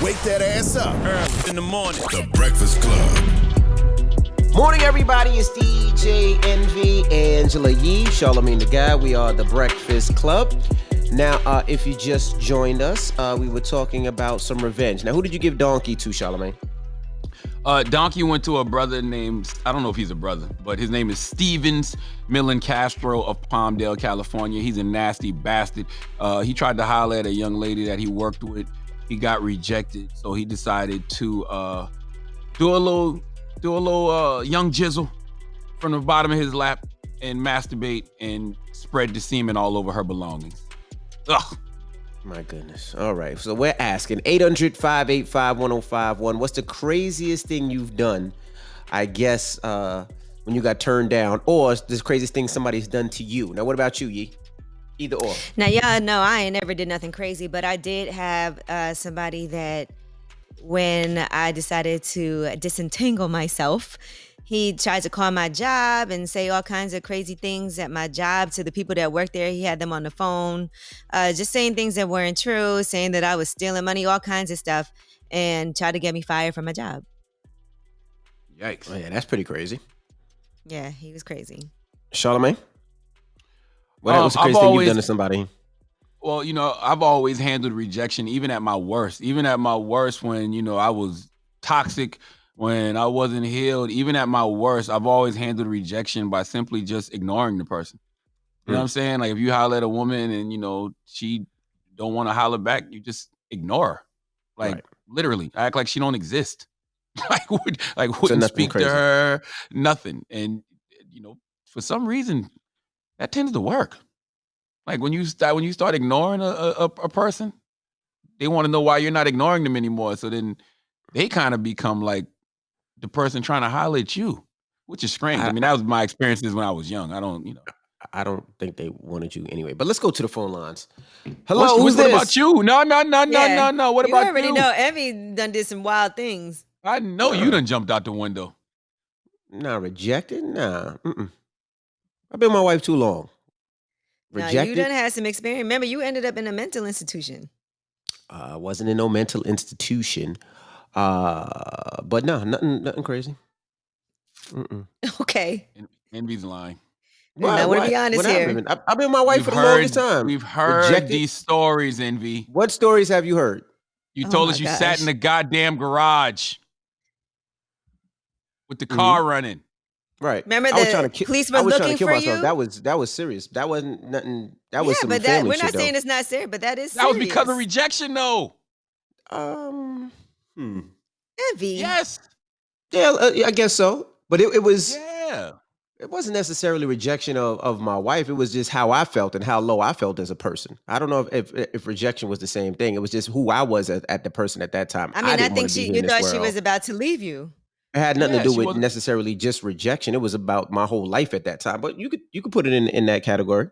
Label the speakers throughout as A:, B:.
A: Wake that ass up.
B: Early in the morning.
A: The Breakfast Club.
C: Morning, everybody. It's DJ Envy, Angela Yee, Charlamagne the Guy. We are the Breakfast Club. Now, if you just joined us, we were talking about some revenge. Now, who did you give Donkey to, Charlamagne?
D: Donkey went to a brother named, I don't know if he's a brother, but his name is Stevens Millen Castro of Palmdale, California. He's a nasty bastard. He tried to holler at a young lady that he worked with. He got rejected, so he decided to do a little young jizzle from the bottom of his lap and masturbate and spread the semen all over her belongings. Ugh.
C: My goodness. All right. So we're asking 800-585-1051. What's the craziest thing you've done, I guess, when you got turned down, or the craziest thing somebody's done to you? Now, what about you, Yee? Either or.
E: Now, y'all know I ain't never did nothing crazy, but I did have somebody that when I decided to disentangle myself, he tried to call my job and say all kinds of crazy things at my job to the people that work there. He had them on the phone, just saying things that weren't true, saying that I was stealing money, all kinds of stuff, and tried to get me fired from my job.
D: Yikes.
C: Oh, yeah, that's pretty crazy.
E: Yeah, he was crazy.
C: Charlamagne? What's the craziest thing you've done to somebody?
D: Well, I've always handled rejection, even at my worst. Even at my worst when, I was toxic, when I wasn't healed, even at my worst, I've always handled rejection by simply just ignoring the person. You know what I'm saying? Like if you holler at a woman and, she don't want to holler back, you just ignore her. Like literally, I act like she don't exist. Wouldn't speak to her, nothing. And, for some reason, that tends to work. Like when you start ignoring a person, they want to know why you're not ignoring them anymore. So then they kind of become like the person trying to holler at you, which is strange. I mean, that was my experiences when I was young. I don't
C: think they wanted you anyway. But let's go to the phone lines. Hello, who's
D: what
C: this?
D: about you? No. What about you?
E: You already know Emmy done did some wild things.
D: I know you done jumped out the window.
C: Nah, rejected? Nah. I've been with my wife too long. Rejected?
E: No, you done had some experience. Remember, you ended up in a mental institution.
C: I wasn't in no mental institution. But no, nothing crazy.
E: Okay.
D: Envy's lying.
E: I want to be honest here.
C: I've been with my wife for the longest time.
D: We've heard these stories, Envy.
C: What stories have you heard?
D: You told us you sat in the goddamn garage with the car running.
C: Right.
E: Remember the police were looking for you?
C: That was serious. That wasn't nothing. That was some
E: but
C: family
E: we're
C: shit,
E: not saying
C: though.
E: it's not serious, but that is serious.
D: That was because of rejection, though.
E: Envy.
D: Yes.
C: Yeah, I guess so. But it was.
D: Yeah.
C: It wasn't necessarily rejection of my wife. It was just how I felt and how low I felt as a person. I don't know if rejection was the same thing. It was just who I was at the person at that time.
E: I mean, I think you thought she was about to leave you.
C: It had nothing to do with necessarily just rejection. It was about my whole life at that time. But you could put it in that category.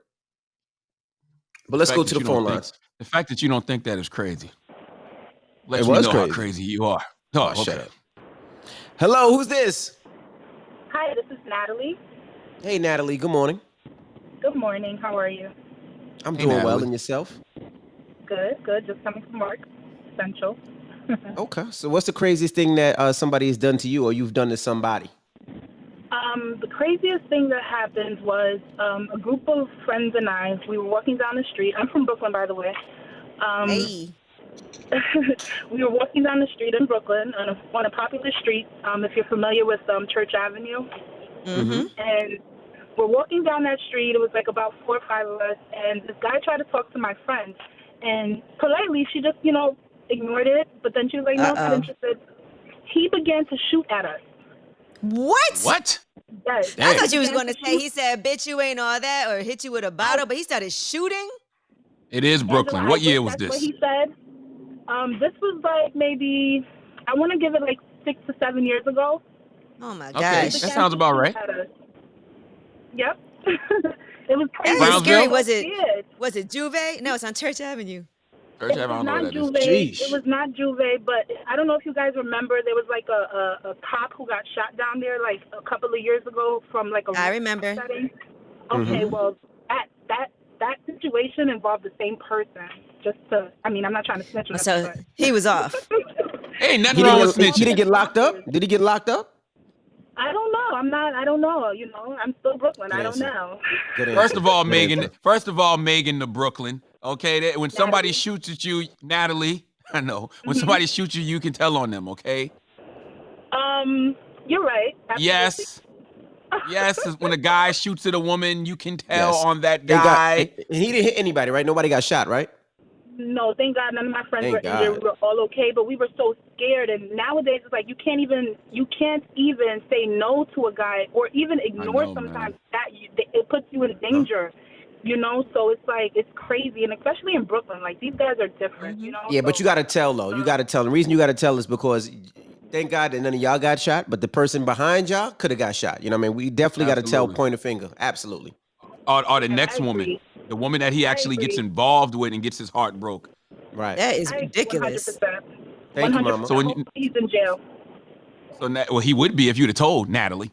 C: But let's go to the phone lines.
D: The fact that you don't think that is crazy.
C: Let me know
D: how crazy you are. Oh, okay.
C: Shut up. Hello, who's this?
F: Hi, this is Natalie.
C: Hey, Natalie. Good morning.
F: Good morning. How are you?
C: I'm doing well. And yourself?
F: Good. Just coming from work. Essential.
C: Okay. So what's the craziest thing that somebody has done to you or you've done to somebody?
F: The craziest thing that happened was a group of friends and I, we were walking down the street. I'm from Brooklyn, by the way.
E: Hey.
F: We were walking down the street in Brooklyn on a popular street, if you're familiar with Church Avenue.
E: Mm-hmm.
F: And we're walking down that street. It was like about 4 or 5 of us. And this guy tried to talk to my friend. And politely, she just, ignored it. But then she was like, no, I'm not interested. He began to shoot at us.
E: What?
F: Yes.
E: I thought you was going to say, he said, bitch, you ain't all that, or hit you with a bottle. But he started shooting?
D: It is Brooklyn.
F: Angela,
D: what year was
F: that's
D: this?
F: What he said. This was like maybe, I want to give it like 6 to 7 years ago.
E: Oh my
D: Okay,
E: gosh.
D: that sounds about right.
F: Yep. It was crazy.
E: That was scary.
F: Brownsville?
E: Was it Juve? No, it's on Church Avenue.
D: Church Avenue, I don't know what that is.
F: Juve. It was not Juve, but I don't know if you guys remember, there was like a cop who got shot down there like a couple of years ago from like a
E: I remember.
F: setting. Okay, well, that situation involved the same person. I'm not trying to snitch on
E: So
F: but
E: he was off.
D: Ain't nothing wrong with
C: He
D: snitching.
C: didn't get locked up? Did he get locked up?
F: I don't know. I don't know. You know, I'm still Brooklyn.
C: Good
F: I don't
C: answer.
F: know.
C: Good answer.
D: First of all,
C: Good
D: Megan.
C: answer.
D: First of all, Megan to Brooklyn. Okay, when somebody
F: Natalie.
D: shoots at you, Natalie. I know. When
F: Mhm.
D: somebody shoots you, you can tell on them. Okay.
F: You're right. Absolutely.
D: Yes. When a guy shoots at a woman, you can tell
C: Yes.
D: on that
C: Thank God.
D: guy.
C: And he didn't hit anybody, right? Nobody got shot, right?
F: No, thank God none of my friends were
C: Thank
F: injured.
C: God.
F: We were all okay, but we were so scared. And nowadays it's like you can't even say no to a guy or even ignore
D: know,
F: sometimes
D: man.
F: it puts you in danger. You know, so it's like it's crazy, and especially in Brooklyn, like these guys are different. You know.
C: Yeah, but
F: so,
C: you got to tell, though. You got to tell. The reason you got to tell is because thank God that none of y'all got shot, but the person behind y'all could have got shot. You know what I mean? We definitely got to tell,
D: Absolutely.
C: point a finger. Absolutely.
D: Or the
F: I
D: next woman,
F: agree.
D: the woman that he
F: I
D: actually gets
F: agree.
D: involved with and gets his heart broke.
C: Right.
E: That is
F: I agree
E: ridiculous.
F: 100%.
C: Thank you,
F: 100%.
C: Mama.
D: So when you,
F: Hopefully he's in jail.
D: so well, he would be if you'd have told Natalie.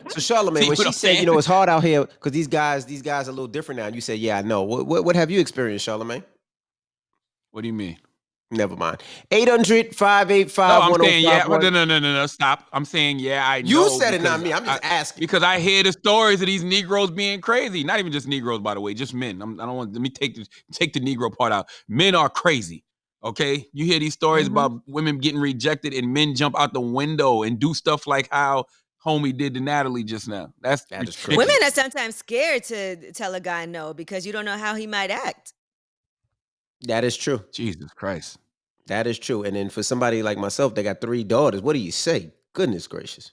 C: So Charlamagne,
D: See
C: when
D: what
C: she
D: I'm
C: said,
D: saying?
C: it's hard out here because these guys are a little different now. And you said, yeah, I know. What have you experienced, Charlamagne?
D: What do you mean?
C: Never mind. 800-585-1051.
D: No, I'm saying yeah. But no. Stop. I'm saying yeah. I
C: You
D: know
C: said it, not me. I'm just asking.
D: because I hear the stories of these Negroes being crazy. Not even just Negroes, by the way, just men. I don't want. Let me take the Negro part out. Men are crazy. Okay, you hear these stories about women getting rejected and men jump out the window and do stuff like how homie did to Natalie just now. That is
C: crazy.
D: ridiculous.
E: Women are sometimes scared to tell a guy no because you don't know how he might act.
C: That is true.
D: Jesus Christ.
C: That is true. And then for somebody like myself that got 3 daughters, what do you say? Goodness gracious.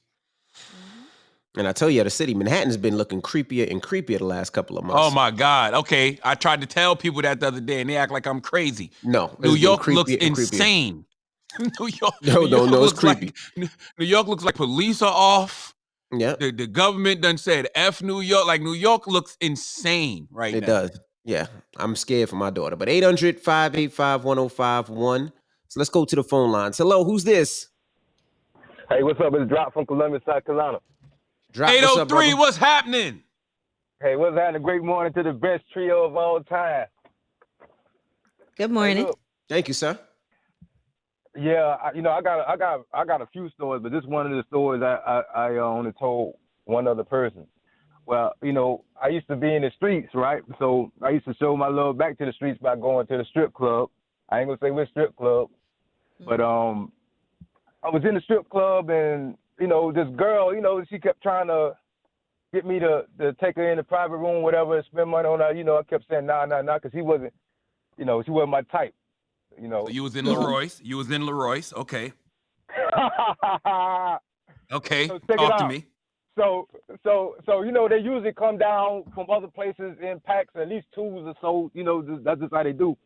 C: And I tell you, the city, Manhattan's been looking creepier and creepier the last couple of months.
D: Oh my God. Okay, I tried to tell people that the other day, and they act like I'm crazy.
C: No,
D: New
C: it's getting
D: York looks
C: creepier and creepier.
D: insane. New York.
C: No, it's
D: looks
C: creepy.
D: like New York looks like police are off.
C: Yeah,
D: The government done said F New York. Like New York looks insane right
C: it
D: now.
C: does. Yeah, I'm scared for my daughter. But 800-585-1051. So let's go to the phone lines. Hello, who's this?
B: Hey, what's up? It's Drop from Columbus, South Carolina.
C: Drop. What's up,
D: 803,
C: brother?
D: what's happening?
B: Hey, what's happening? Great morning to the best trio of all time.
E: Good
B: Hey,
E: morning.
B: look,
C: Thank you, sir.
B: yeah, I got a few stories, but this one of the stories I only told one other person. Well, I used to be in the streets, right? So I used to show my love back to the streets by going to the strip club. I ain't gonna say which strip club, but I was in the strip club and this girl, she kept trying to get me to take her in the private room, whatever, and spend money on her. I kept saying nah, because she wasn't my type.
D: So you was in Leroy's. Okay. Okay.
B: So check it
D: Talk to
B: out.
D: me.
B: So they usually come down from other places in packs, at least twos or so. That's just how they do.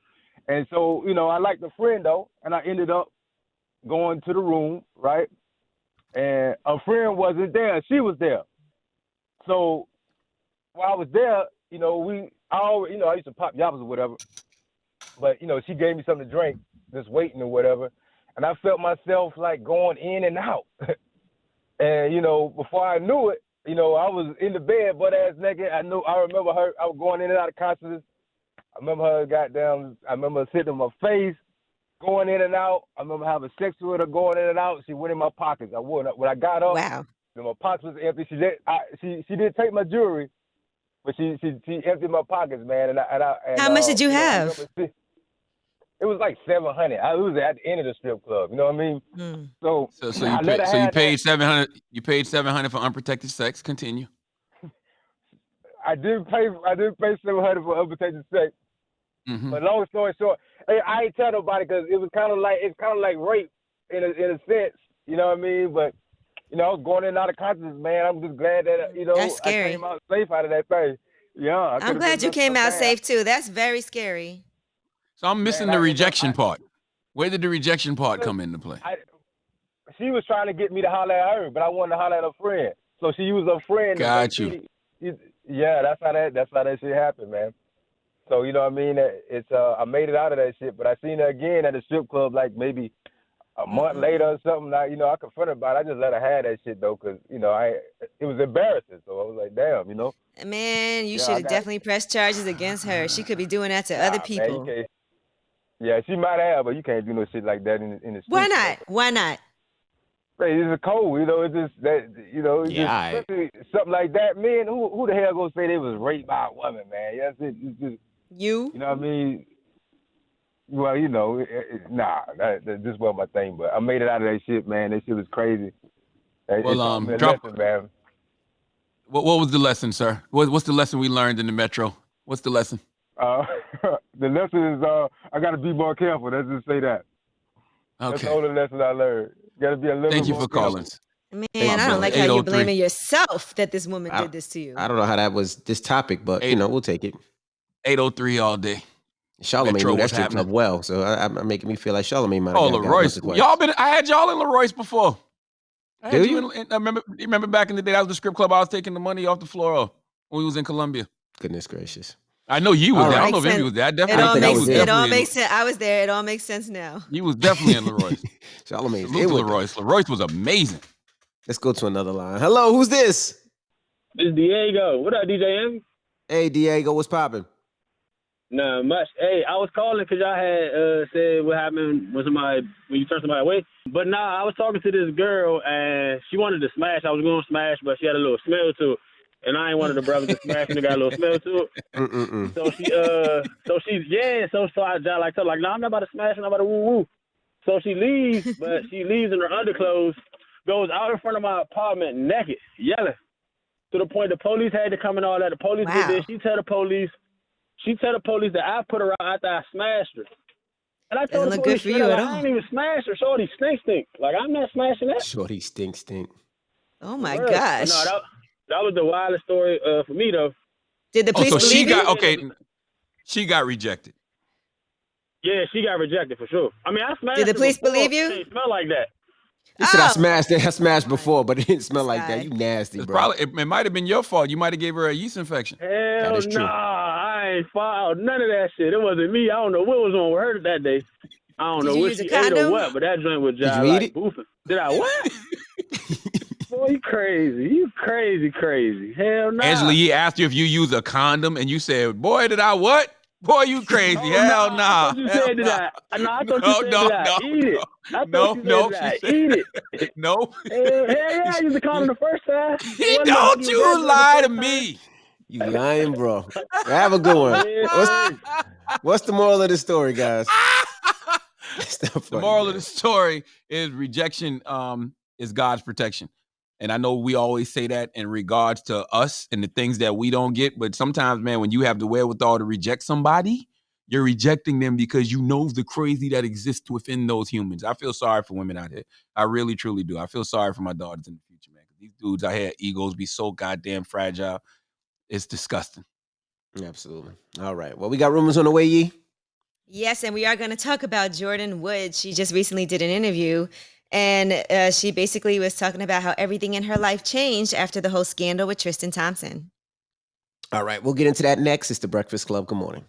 B: And so I liked a friend though, and I ended up going to the room, right? And a friend wasn't there; she was there. So while I was there, I used to pop yabbas or whatever. But she gave me something to drink, just waiting or whatever, and I felt myself like going in and out. And before I knew it, I was in the bed, butt ass naked. I remember her. I was going in and out of consciousness. I remember her I remember sitting on my face, going in and out. I remember having sex with her, going in and out. She went in my pockets. When I got up,
E: Wow.
B: my pockets was empty. She did take my jewelry, but she emptied my pockets, man.
E: How much did you have?
B: It was like $700. It was at the end of the strip club. You know what I mean?
E: Mm.
B: So
D: you paid $700. You paid $700 for unprotected sex. Continue.
B: I did pay $700 for unprotected sex.
D: Mm-hmm.
B: But long story short, I ain't tell nobody because it's kind of like rape in a sense. You know what I mean? But I was going in and out of consciousness, man. I'm just glad that
E: That's scary.
B: I came out safe out of that thing. Yeah,
E: I'm glad you came out safe too. That's very scary.
D: So I'm missing the rejection part. Where did the rejection part come into play?
B: She was trying to get me to holler at her, but I wanted to holler at her friend. So she used her friend.
D: Got you.
B: Yeah, that's how that shit happened, man. So you know what I mean? I made it out of that shit, but I seen her again at the strip club like maybe a month later or something. I confronted her about it. I just let her have that shit though, cause it was embarrassing. So I was like, damn,
E: Man, you should have definitely pressed charges against her. She could be doing that to other people.
B: Man, Yeah, she might have, but you can't do no shit like that in the streets.
E: Why not? Why not?
B: Hey, it's a code, you know. It's just that, you know, it's
C: Yeah, all
B: just
C: right.
B: something like that. Man, who the hell gonna say they was raped by a woman, man? That's it. It's just,
E: You?
B: you know what I mean? Well, you know, nah, that just wasn't my thing. But I made it out of that shit, man. That shit was crazy. It taught me a lesson, man.
D: What was the lesson, sir? What's the lesson we learned in the Metro? What's the lesson?
B: The lesson is I got to be more careful. Let's just say that.
D: Okay.
B: That's the only lesson I learned. Got to be a little
D: Thank you
B: more
D: for
B: careful.
D: calling.
E: Man,
D: Hey,
E: I don't
D: brother.
E: like how you're
D: 803.
E: blaming yourself that this woman did this to you.
C: I don't know how that was this topic, but you know, we'll take it.
D: 803 all day.
C: Charlamagne
D: Metro,
C: knew that
D: what's
C: strip
D: happening?
C: club well, so I'm making me feel like Charlamagne might
D: Oh,
C: have got
D: Leroy's.
C: once or
D: Y'all
C: twice.
D: I had y'all in Leroy's before. I had
C: Do you?
D: I remember back in the day, that was the strip club I was taking the money off the floor of when we was in Columbia.
C: Goodness gracious.
D: I know you was
C: All
D: there. I
C: right.
D: don't know if Envy was there. I
E: It
D: definitely
E: all
C: think I
E: makes
C: was there.
E: it all makes sense. I was there. It all makes sense now.
D: You was definitely in Leroy's.
C: Charlamagne's
D: Salute
C: in
D: to
C: with
D: Leroy's. Leroy's was amazing.
C: Let's go to another line. Hello, who's this?
G: This is Diego. What up, DJ M?
C: Hey, Diego, what's popping?
G: Nah, much. Hey, I was calling because y'all had said what happened when you turn somebody away. But nah, I was talking to this girl and she wanted to smash. I was going to smash, but she had a little smell to it. And I ain't one of the brothers to smash and it got a little smell to it. So I like told her, like, no, I'm not about to smash, I'm not about to woo-woo. So she leaves, but she leaves in her underclothes, goes out in front of my apartment naked, yelling. To the point the police had to come and all that. The police did this. She tell the police that I put her out after I smashed her. And I told the police,
E: for you at all.
G: I ain't even smashed her. Shorty stink. Like, I'm not smashing that.
C: Shorty stink.
E: Oh my
G: For real.
E: gosh.
G: No, that was the wildest story for me, though.
E: Did the police
D: so she
E: believe
D: got
E: you?
D: she got rejected.
G: Yeah, she got rejected for sure. I mean, I smashed
E: Did the
G: her
E: police
G: before.
E: believe you?
G: It didn't smell like that.
C: He said I smashed before, but it didn't smell like that.
E: Side.
C: You nasty,
D: It's
C: bro.
D: probably it might have been your fault. You might have gave her a yeast infection.
G: Hell
C: is true.
G: nah, I ain't filed none of that shit. It wasn't me. I don't know what was on with her that day. I don't
E: Did
G: know
E: you
G: what
E: use
G: she
E: a
G: ate or
E: condom?
G: what, but that joint was
C: Did
G: just
C: you eat
G: like
C: it?
G: boofing. Did I what? Boy, you crazy. You crazy. Hell nah.
D: Angela Yee asked you if you use a condom, and you said, "Boy, did I what? Boy, you crazy? Hell
G: I
D: nah."
G: thought you said that. I thought you said
D: No,
G: that I eat it. I thought you said
D: no,
G: that I
D: she said-
G: eat it.
D: No.
G: Hell yeah, I used to call him the first time.
D: Don't you lie to me.
C: You lying, bro. Have a good one. What's the moral of the story, guys? It's not
D: The
C: funny,
D: moral
C: man.
D: of the story is rejection is God's protection. And I know we always say that in regards to us and the things that we don't get. But sometimes, man, when you have the wherewithal to reject somebody, you're rejecting them because you know the crazy that exists within those humans. I feel sorry for women out here. I really, truly do. I feel sorry for my daughters in the future, man. These dudes out here, egos be so goddamn fragile. It's disgusting.
C: Absolutely. All right. Well, we got rumors on the way, Yee.
E: Yes, and we are going to talk about Jordan Woods. She just recently did an interview, and she basically was talking about how everything in her life changed after the whole scandal with Tristan Thompson.
C: All right. We'll get into that next. It's the Breakfast Club. Good morning.